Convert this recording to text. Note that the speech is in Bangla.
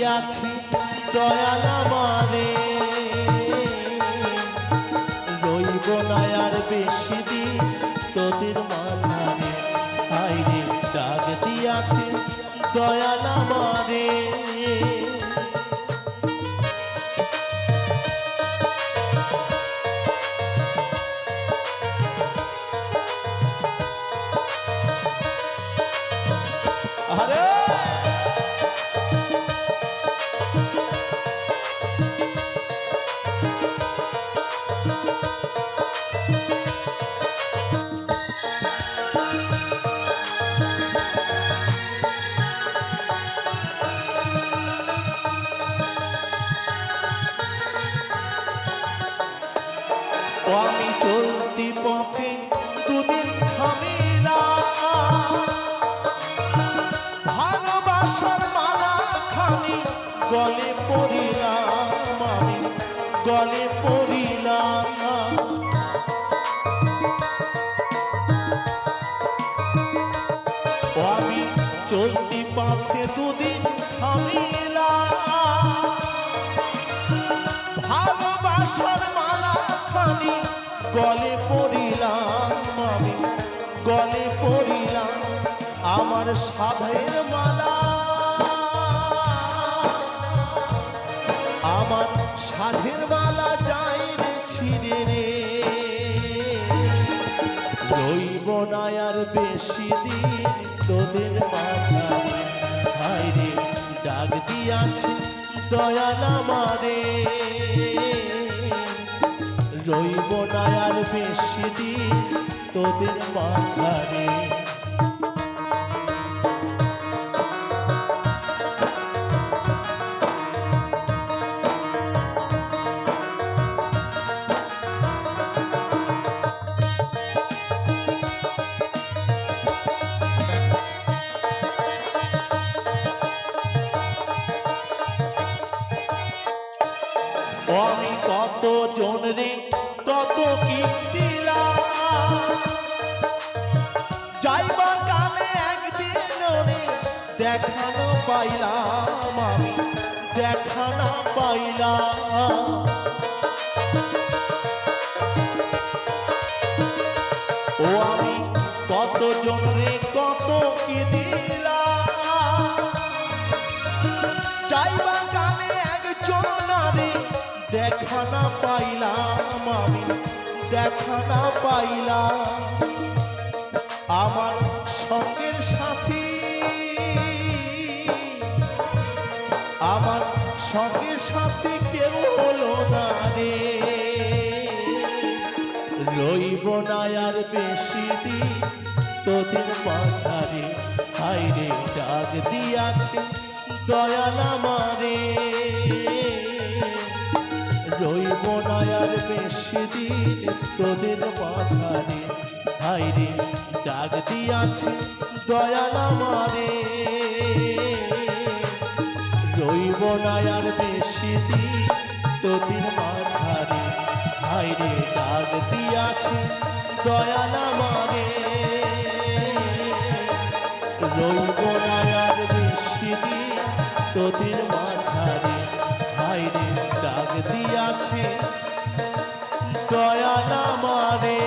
দিয়াছি দয়াল আমারে, রইব না আর বেশি দিন তোদের মাঝারে। হায়রে ডাক দিয়াছি দয়াল আমারে। আমি চলতি পথে দুদিন থামিলাম, ভালোবাসার মালা খানি গলে পড়িলাম, আমি গলে পড়িলাম। আমি চলতি পথে দুদিন থামিলাম, ভালোবাসার মালা খানি গলে পড়িলাম, আমি গলে পড়িলাম। আমার সাধের মালা, আমার সাধের মালা যাই রে ছিঁড়ে রে, রইব না আর বেশি দিন তোদের মাঝারে। হায়রে ডাক দিয়াছি দয়াল আমারে, রইব না আর বেশি দিন তোদের মাঝারে। আমি কত জন রে কত কি দিলাম, যাইবা কালে একদিন রে দেখানো পাইলাম, আমি দেখানো পাইলাম। ও আমি কত জন রে কত কি দিলাম, যাইবা কালে একজন রে দেখা না পাইলাম, আমি দেখা না পাইলাম। আমার সঙ্গের সাথী, আমার সঙ্গের সাথী কেউ হলো না রে, রইব না আর বেশি দিন তোদের মাঝারে। হায়রে ডাক দিয়াছে দয়াল আমারে, রইব না আর বেশি দিন তোদের মাঝারে। হায়রে ডাক দিয়াছে দয়াল আমারে, রইব না আর বেশি দিন তোদের মাঝারে। হায়রে ডাক দিয়াছে দয়াল আমারে, রইব না আর বেশি দিন তোদের মাঝারে। হায়রে ডাক দিয়াছে দয়াল আমারে।